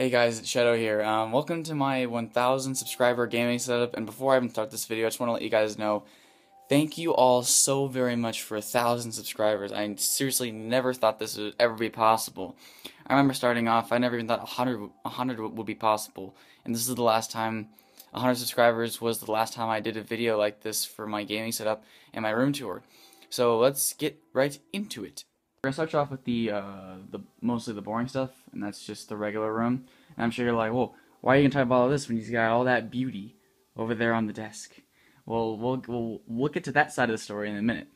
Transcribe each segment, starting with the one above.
Hey guys, it's Shadow here. Welcome to my 1000 subscriber gaming setup, and before I even start this video, I just want to let you guys know, thank you all so very much for 1000 subscribers. I seriously never thought this would ever be possible. I remember starting off, I never even thought 100 would be possible, and this is the last time, 100 subscribers was the last time I did a video like this for my gaming setup and my room tour. So let's get right into it. We're gonna start off with the mostly the boring stuff, and that's just the regular room. And I'm sure you're like, well, why are you gonna talk about all this when he's got all that beauty over there on the desk? Well, we'll get to that side of the story in a minute.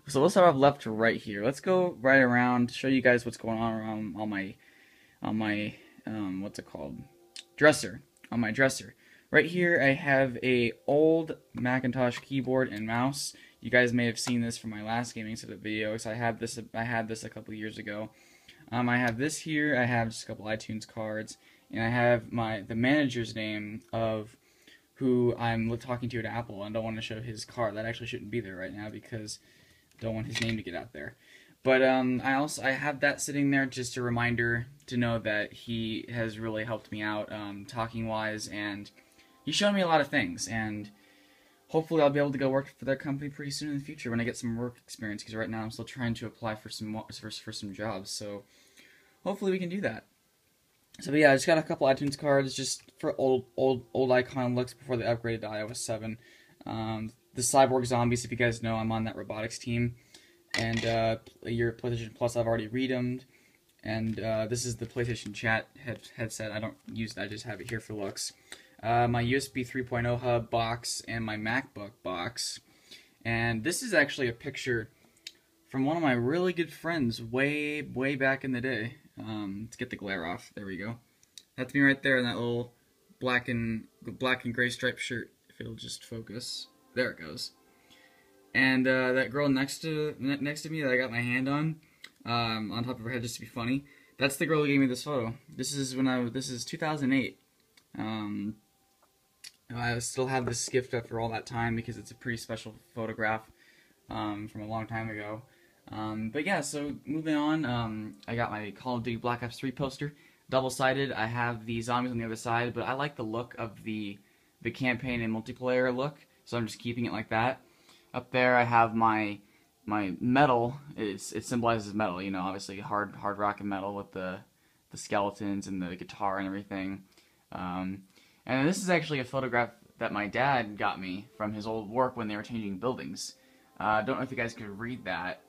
So we'll start off left to right here. Let's go right around, show you guys what's going on around on my what's it called, dresser. On my dresser, right here I have a old Macintosh keyboard and mouse. You guys may have seen this from my last gaming setup video, because I had this a couple years ago. I have this here. I have just a couple iTunes cards, and I have the manager's name of who I'm talking to at Apple. I don't want to show his card. That actually shouldn't be there right now because I don't want his name to get out there. But I have that sitting there, just a reminder to know that he has really helped me out talking wise, and he's shown me a lot of things, and hopefully I'll be able to go work for their company pretty soon in the future when I get some work experience, because right now I'm still trying to apply for some jobs, so hopefully we can do that. So but yeah, I just got a couple iTunes cards just for old icon looks before they upgraded to iOS 7. The Cyborg Zombies, if you guys know, I'm on that robotics team, and your PlayStation Plus I've already redeemed, and this is the PlayStation Chat headset. I don't use that, I just have it here for looks. My USB 3.0 hub box, and my MacBook box. And this is actually a picture from one of my really good friends way back in the day. Let's get the glare off. There we go. That's me right there in that little black and gray striped shirt. If it'll just focus. There it goes. And that girl next to me that I got my hand on top of her head just to be funny. That's the girl who gave me this photo. This is 2008. I still have this gift after all that time because it's a pretty special photograph from a long time ago. But yeah, so moving on, I got my Call of Duty Black Ops 3 poster, double-sided. I have the zombies on the other side, but I like the look of the campaign and multiplayer look, so I'm just keeping it like that. Up there, I have my metal. It symbolizes metal, you know, obviously hard rock and metal with the skeletons and the guitar and everything. And this is actually a photograph that my dad got me from his old work when they were changing buildings. Don't know if you guys could read that.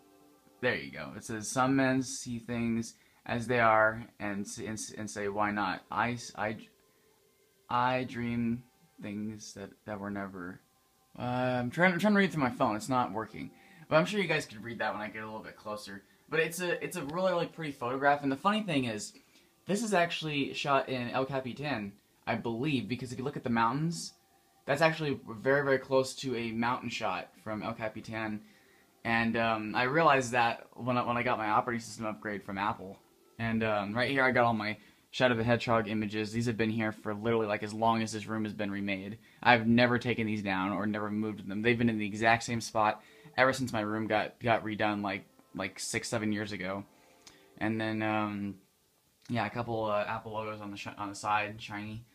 There you go. It says, "Some men see things as they are and say, why not? I dream things that were never." I'm trying to read through my phone. It's not working, but I'm sure you guys could read that when I get a little bit closer. But it's a really pretty photograph. And the funny thing is, this is actually shot in El Capitan, I believe, because if you look at the mountains, that's actually very close to a mountain shot from El Capitan. And I realized that when I got my operating system upgrade from Apple. And right here I got all my Shadow the Hedgehog images. These have been here for literally like as long as this room has been remade. I've never taken these down or never moved them. They've been in the exact same spot ever since my room got redone like 6-7 years ago. And then yeah, a couple Apple logos on the side, shiny.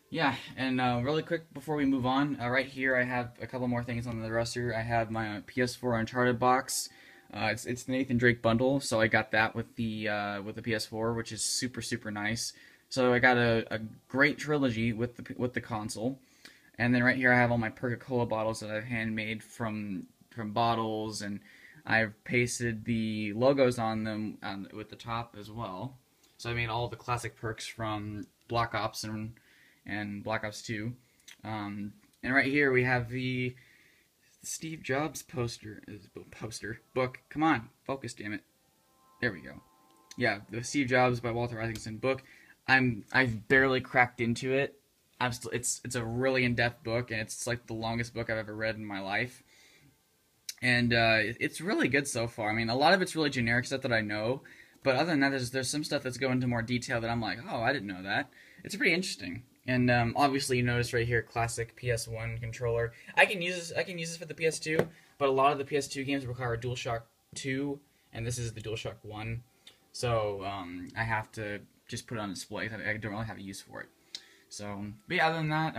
Yeah, and really quick before we move on, right here I have a couple more things on the dresser. I have my PS4 Uncharted box. It's the Nathan Drake bundle, so I got that with the PS4, which is super nice. So I got a great trilogy with the console. And then right here I have all my Coca-Cola bottles that I've handmade from bottles, and I've pasted the logos on them with the top as well. So I made all the classic perks from Black Ops and Black Ops 2. And right here we have the Steve Jobs book. Come on, focus, damn it. There we go. Yeah, the Steve Jobs by Walter Isaacson book. I've barely cracked into it. It's a really in-depth book, and it's like the longest book I've ever read in my life. And it's really good so far. I mean, a lot of it's really generic stuff that I know, but other than that, there's some stuff that's going into more detail that I'm like, oh, I didn't know that. It's pretty interesting. And obviously, you notice right here, classic PS1 controller. I can use this for the PS2, but a lot of the PS2 games require DualShock 2, and this is the DualShock 1. So I have to just put it on display. I don't really have a use for it. So, but yeah, other than that,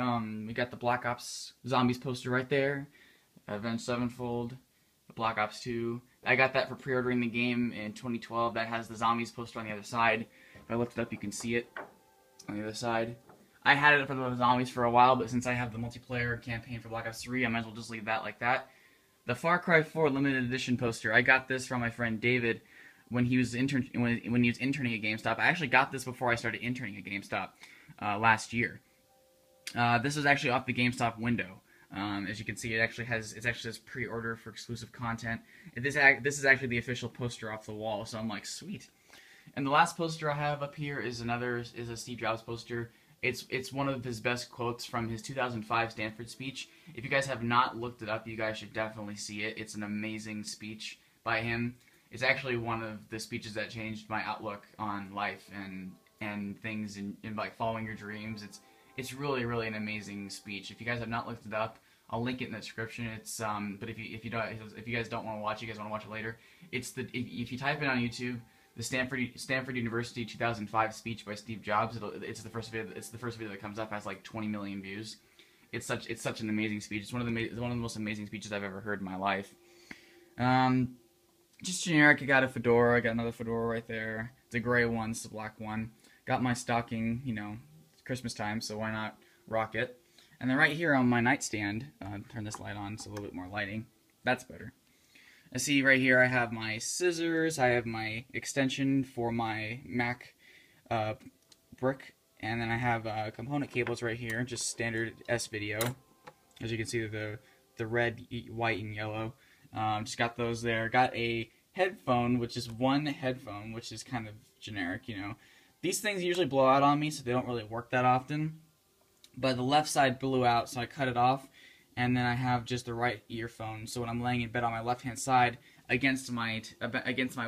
we got the Black Ops Zombies poster right there. Avenged Sevenfold, the Black Ops 2. I got that for pre-ordering the game in 2012. That has the Zombies poster on the other side. If I lift it up, you can see it on the other side. I had it for the Zombies for a while, but since I have the multiplayer campaign for Black Ops 3, I might as well just leave that like that. The Far Cry 4 limited edition poster. I got this from my friend David when he was interning at GameStop. I actually got this before I started interning at GameStop last year. This is actually off the GameStop window. As you can see, it says pre-order for exclusive content. This is actually the official poster off the wall, so I'm like, sweet. And the last poster I have up here is a Steve Jobs poster. It's one of his best quotes from his 2005 Stanford speech. If you guys have not looked it up, you guys should definitely see it. It's an amazing speech by him. It's actually one of the speeches that changed my outlook on life and things and like following your dreams. It's really, really an amazing speech. If you guys have not looked it up, I'll link it in the description. It's but if you guys don't want to watch it, you guys want to watch it later. If you type it on YouTube, the Stanford University 2005 speech by Steve Jobs. It's the first video that comes up, has like 20 million views. It's such an amazing speech. It's one of the most amazing speeches I've ever heard in my life. Just generic. I got a fedora. I got another fedora right there. It's a gray one. It's a black one. Got my stocking. You know, it's Christmas time, so why not rock it? And then right here on my nightstand, turn this light on so a little bit more lighting. That's better. I see right here I have my scissors, I have my extension for my Mac brick, and then I have component cables right here, just standard S-Video. As you can see, the red, white, and yellow. Just got those there. Got a headphone, which is one headphone, which is kind of generic, you know. These things usually blow out on me, so they don't really work that often. But the left side blew out, so I cut it off. And then I have just the right earphone, so when I'm laying in bed on my left-hand side against my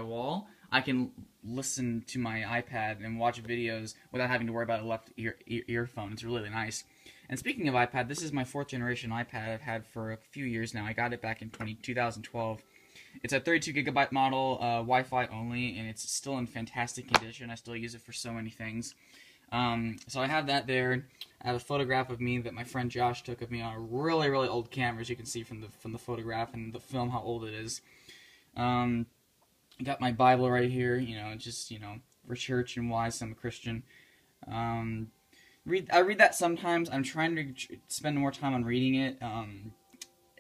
wall, I can listen to my iPad and watch videos without having to worry about a left earphone. It's really nice. And speaking of iPad, this is my 4th generation iPad I've had for a few years now. I got it back in 2012. It's a 32GB model, Wi-Fi only, and it's still in fantastic condition. I still use it for so many things. So I have that there. I have a photograph of me that my friend Josh took of me on a really, really old camera, as you can see from the photograph and the film how old it is. Got my Bible right here, you know, just, you know, for church and why I'm a Christian. I read that sometimes. I'm trying to spend more time on reading it.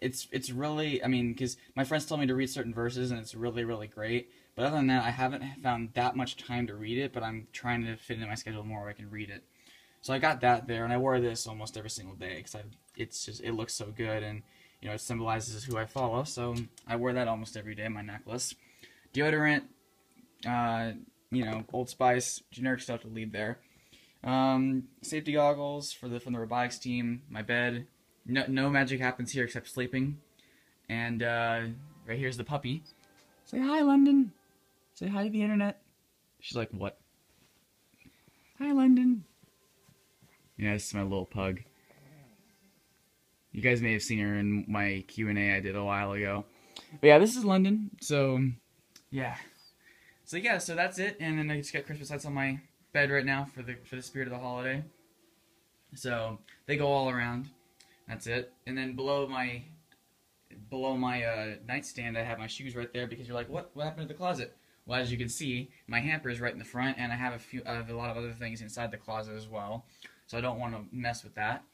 It's really, I mean, because my friends told me to read certain verses, and it's really, really great. But other than that, I haven't found that much time to read it, but I'm trying to fit into my schedule more where I can read it. So I got that there, and I wear this almost every single day, because it looks so good, and, you know, it symbolizes who I follow, so I wear that almost every day, my necklace. Deodorant, you know, Old Spice, generic stuff to leave there. Safety goggles from the robotics team, my bed. No magic happens here except sleeping. And right here's the puppy. Say hi, London. Say hi to the internet. She's like, what? Hi, London. Yeah, this is my little pug. You guys may have seen her in my Q&A I did a while ago. But yeah, this is London. So, yeah. So yeah, so that's it. And then I just got Christmas lights on my bed right now for the spirit of the holiday. So they go all around. That's it. And then below my nightstand, I have my shoes right there, because you're like, what happened to the closet? Well, as you can see, my hamper is right in the front, and I have a lot of other things inside the closet as well. So I don't want to mess with that.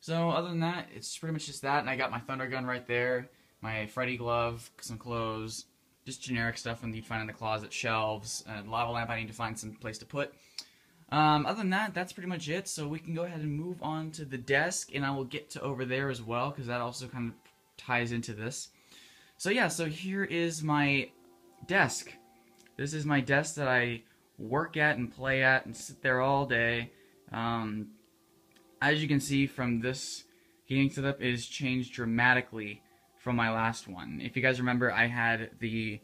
So other than that, it's pretty much just that. And I got my thunder gun right there, my Freddy glove, some clothes, just generic stuff you'd find in the closet, shelves, a lava lamp I need to find some place to put. Other than that, that's pretty much it. So we can go ahead and move on to the desk, and I will get to over there as well, because that also kind of ties into this. So yeah, so here is my desk. This is my desk that I work at and play at and sit there all day. As you can see from this gaming setup, it has changed dramatically from my last one. If you guys remember, I had the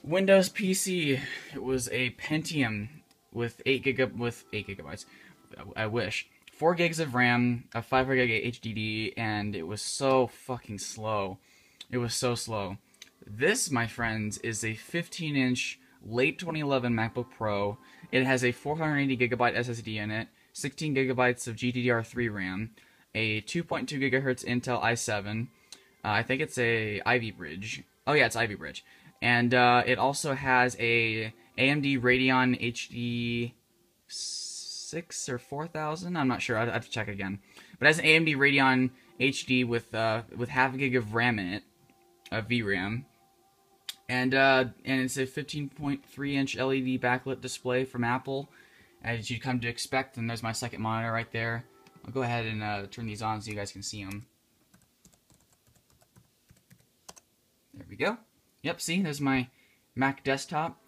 Windows PC. It was a Pentium with 8 gigabytes. I wish. 4 gigs of RAM, a 500 gig HDD, and it was so fucking slow. It was so slow. This, my friends, is a 15-inch late 2011 MacBook Pro. It has a 480 gigabyte SSD in it, 16 gigabytes of GDDR3 RAM, a 2.2 gigahertz Intel i7. I think it's a Ivy Bridge. Oh yeah, it's Ivy Bridge. And it also has a AMD Radeon HD 6 or 4000. I'm not sure. I have to check again. But it has an AMD Radeon HD with half a gig of RAM in it, VRAM. And it's a 15.3-inch LED backlit display from Apple, as you'd come to expect. And there's my second monitor right there. I'll go ahead and turn these on so you guys can see them. There we go. Yep, see, there's my Mac desktop.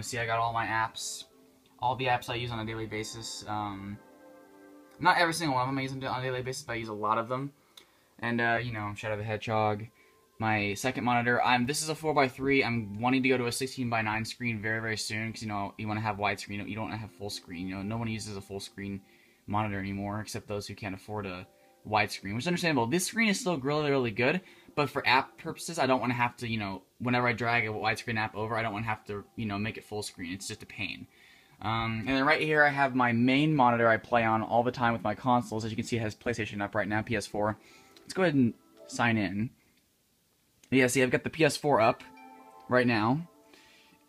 See, I got all my apps, all the apps I use on a daily basis. Not every single one of them I use on a daily basis, but I use a lot of them. And, you know, Shadow the Hedgehog. My second monitor, this is a 4x3. I'm wanting to go to a 16:9 screen very, very soon, because, you know, you want to have widescreen. You don't want to have full screen. You know, no one uses a full screen monitor anymore, except those who can't afford a widescreen, which is understandable. This screen is still really, really good, but for app purposes, I don't want to have to, you know, whenever I drag a widescreen app over, I don't want to have to, you know, make it full screen. It's just a pain. And then right here, I have my main monitor I play on all the time with my consoles. As you can see, it has PlayStation up right now, PS4. Let's go ahead and sign in. Yeah, see, I've got the PS4 up right now.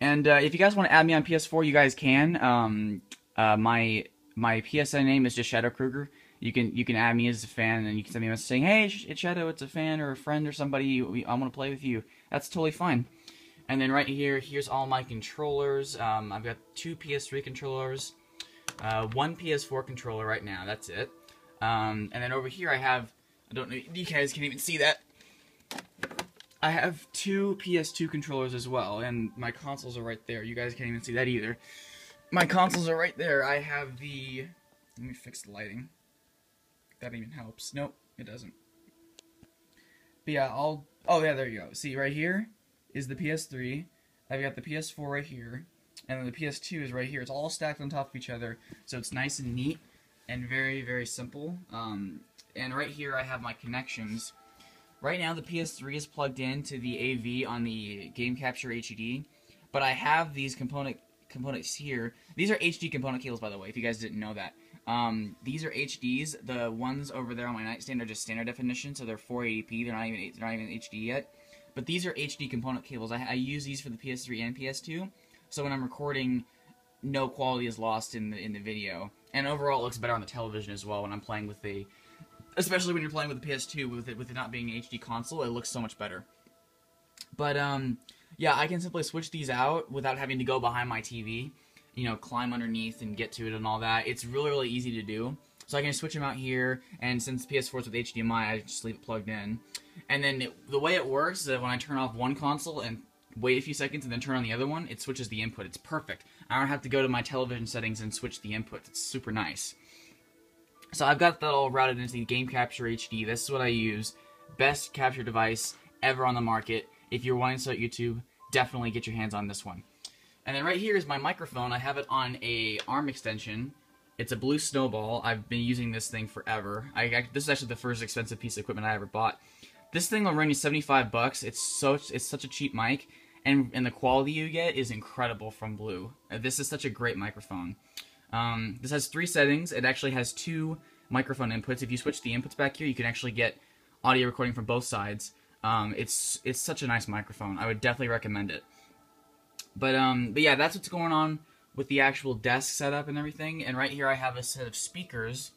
And if you guys want to add me on PS4, you guys can. My PSN name is just ShadowKrueger. You can add me as a fan, and you can send me a message saying, "Hey, it's Shadow, it's a fan or a friend or somebody. I want to play with you." That's totally fine. And then right here, here's all my controllers. I've got 2 PS3 controllers, 1 PS4 controller right now. That's it. And then over here, I have, I don't know, you guys can't even see that. I have 2 PS2 controllers as well, and my consoles are right there. You guys can't even see that either. My consoles are right there. I have the... Let me fix the lighting. That even helps. Nope, it doesn't. But yeah, oh yeah, there you go. See, right here is the PS3. I've got the PS4 right here, and then the PS2 is right here. It's all stacked on top of each other, so it's nice and neat and very, very simple. And right here I have my connections. Right now the PS3 is plugged into the AV on the Game Capture HD, but I have these components here. These are HD component cables, by the way, if you guys didn't know that. These are HDs. The ones over there on my nightstand are just standard definition, so they're 480p. They're not even HD yet. But these are HD component cables. I use these for the PS3 and PS2, so when I'm recording, no quality is lost in the video. And overall, it looks better on the television as well when I'm playing with the... Especially when you're playing with the PS2, with it not being an HD console, it looks so much better. But, yeah, I can simply switch these out without having to go behind my TV, you know, climb underneath and get to it and all that. It's really, really easy to do. So I can switch them out here, and since PS4 is with HDMI, I just leave it plugged in. And then the way it works is that when I turn off one console and wait a few seconds and then turn on the other one, it switches the input. It's perfect. I don't have to go to my television settings and switch the input. It's super nice. So I've got that all routed into the Game Capture HD. This is what I use. Best capture device ever on the market. If you're wanting to start YouTube, definitely get your hands on this one. And then right here is my microphone. I have it on a arm extension. It's a Blue Snowball. I've been using this thing forever. This is actually the first expensive piece of equipment I ever bought. This thing will run you 75 bucks. It's such a cheap mic, and the quality you get is incredible from Blue. This is such a great microphone. This has 3 settings. It actually has 2 microphone inputs. If you switch the inputs back here, you can actually get audio recording from both sides. It's such a nice microphone. I would definitely recommend it. But yeah, that's what's going on with the actual desk setup and everything. And right here I have a set of speakers,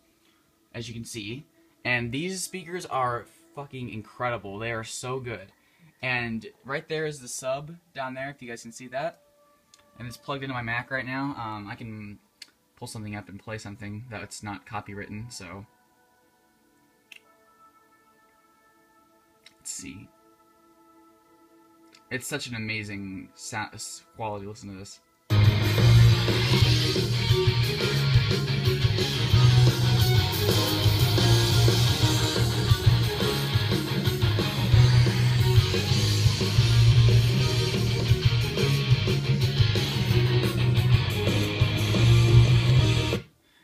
as you can see. And these speakers are fucking incredible. They are so good. And right there is the sub down there, if you guys can see that. And it's plugged into my Mac right now. I can pull something up and play something that's not copywritten, so... Let's see. It's such an amazing quality. Listen to this.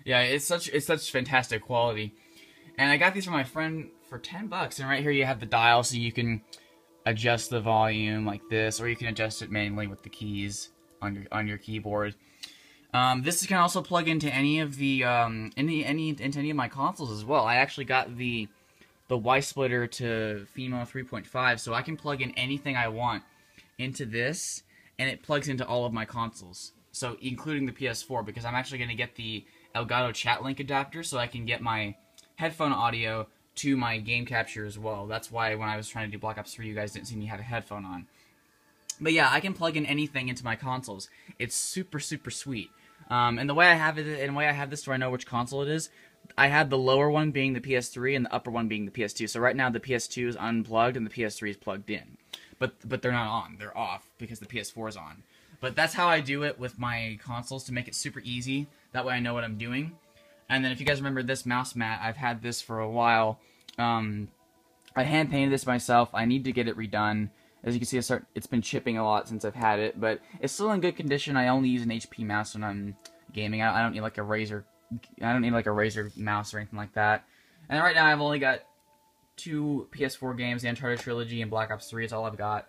Yeah, it's such fantastic quality. And I got these from my friend for 10 bucks. And right here you have the dial, so you can adjust the volume like this, or you can adjust it manually with the keys on your keyboard. This can also plug into any of the into any of my consoles as well. I actually got the Y splitter to FEMO 3.5, so I can plug in anything I want into this, and it plugs into all of my consoles. So including the PS4, because I'm actually going to get the Elgato Chat Link adapter, so I can get my headphone audio to my game capture as well. That's why when I was trying to do Black Ops 3, you guys didn't see me have a headphone on. But yeah, I can plug in anything into my consoles. It's super, super sweet. And the way I have it, and the way I have this, so I know which console it is. I had the lower one being the PS3 and the upper one being the PS2. So right now the PS2 is unplugged and the PS3 is plugged in, but they're not on. They're off because the PS4 is on. But that's how I do it with my consoles to make it super easy. That way I know what I'm doing. And then if you guys remember this mouse mat, I've had this for a while. I hand painted this myself. I need to get it redone. As you can see, it's been chipping a lot since I've had it, but it's still in good condition. I only use an HP mouse when I'm gaming. I don't need like a Razer. I don't need like a Razer mouse or anything like that. And right now I've only got 2 PS4 games, the Uncharted Trilogy and Black Ops 3 is all I've got.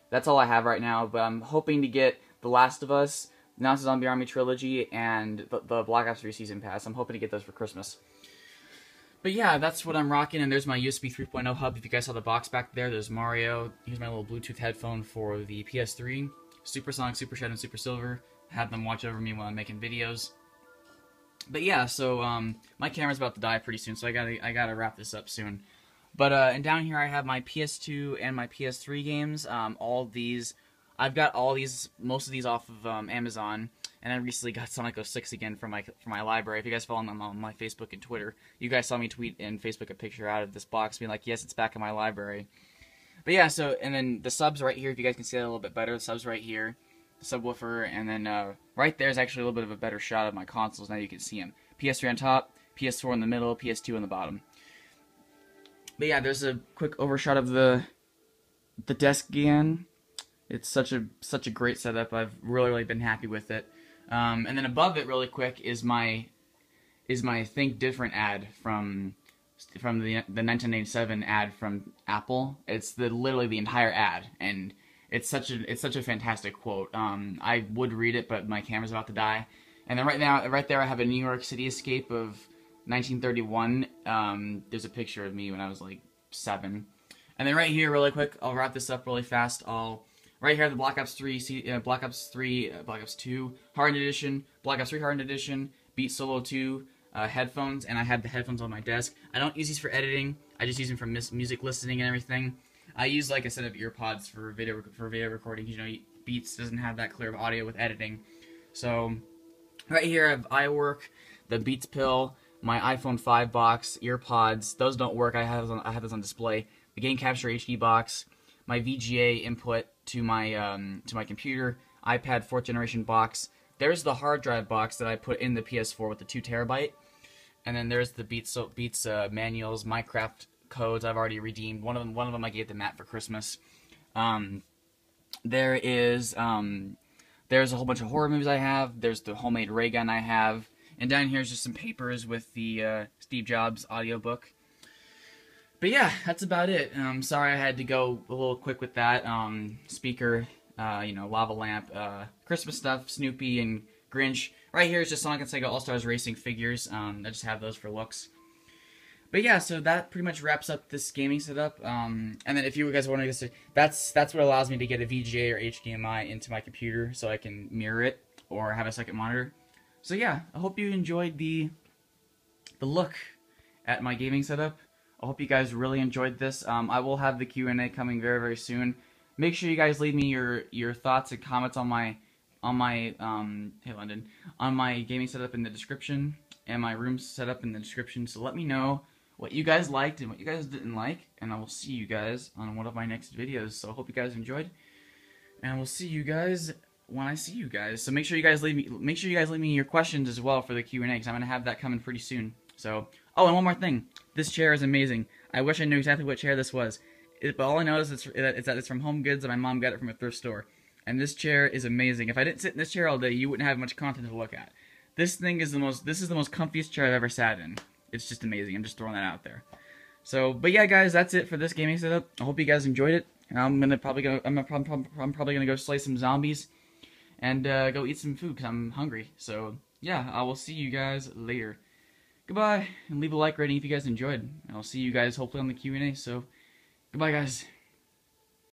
That's all I have right now, but I'm hoping to get The Last of Us, Nazi Zombie Army Trilogy, and the Black Ops 3 Season Pass. I'm hoping to get those for Christmas. But yeah, that's what I'm rocking, and there's my USB 3.0 hub. If you guys saw the box back there, there's Mario. Here's my little Bluetooth headphone for the PS3. Supersonic, Super Shed, and Super Silver. Have them watch over me while I'm making videos. But yeah, so my camera's about to die pretty soon, so I gotta wrap this up soon. But and down here I have my PS2 and my PS3 games. All these, I've got all these, most of these off of Amazon, and I recently got Sonic 06 again from my library. If you guys follow me on my Facebook and Twitter, you guys saw me tweet and Facebook a picture out of this box, being like, yes, it's back in my library. But yeah, so and then the subs right here, if you guys can see that a little bit better, the subs right here. Subwoofer, and then right there is actually a little bit of a better shot of my consoles. Now you can see them. PS3 on top, PS4 in the middle, PS2 on the bottom. But yeah, there's a quick overshot of the desk again. It's such a great setup. I've really been happy with it. And then above it, really quick, is my Think Different ad from the 1987 ad from Apple. It's literally the entire ad, and it's such a fantastic quote. I would read it, but my camera's about to die. And then right there, I have a New York City escape of 1931. There's a picture of me when I was like 7. And then right here, really quick, I'll wrap this up really fast. Right here, the Black Ops 3, Black Ops 3, Black Ops 2 Hardened Edition, Black Ops 3 Hardened Edition, Beat Solo 2 headphones, and I had the headphones on my desk. I don't use these for editing. I just use them for music listening and everything. I use like a set of earpods for video recording. You know, Beats doesn't have that clear of audio with editing. So right here I have iWork, the Beats pill, my iPhone 5 box, earpods. Those don't work. I have those on display. The Game Capture HD box, my VGA input to my computer, iPad 4th generation box. There's the hard drive box that I put in the PS4 with the 2 terabyte, and then there's the Beats manuals, Minecraft codes I've already redeemed. One of them I gave to Matt for Christmas. There's a whole bunch of horror movies I have. There's the homemade ray gun I have, and down here is just some papers with the Steve Jobs audiobook. But yeah, that's about it. Sorry I had to go a little quick with that. Speaker, lava lamp, Christmas stuff, Snoopy and Grinch. Right here is just Sonic and Sega All-Stars Racing figures. I just have those for looks. But yeah, so that pretty much wraps up this gaming setup. And then if you guys want to, that's what allows me to get a VGA or HDMI into my computer so I can mirror it or have a second monitor. So yeah, I hope you enjoyed the look at my gaming setup. I hope you guys really enjoyed this. I will have the Q&A coming very soon. Make sure you guys leave me your thoughts and comments on my gaming setup in the description and my room setup in the description. So let me know what you guys liked and what you guys didn't like, and I will see you guys on one of my next videos. So I hope you guys enjoyed, and we'll see you guys when I see you guys. So make sure you guys leave me your questions as well for the Q&A, because I'm gonna have that coming pretty soon. So oh, and one more thing, this chair is amazing. I wish I knew exactly what chair this was, but all I know is that it's from Home Goods, and my mom got it from a thrift store. And this chair is amazing. If I didn't sit in this chair all day, you wouldn't have much content to look at. This is the most comfiest chair I've ever sat in. It's just amazing. I'm just throwing that out there. So, but yeah, guys, that's it for this gaming setup. I hope you guys enjoyed it. And I'm probably gonna go slay some zombies. and go eat some food because I'm hungry. So yeah, I will see you guys later. Goodbye, and leave a like rating if you guys enjoyed. I'll see you guys hopefully on the Q&A. So goodbye, guys.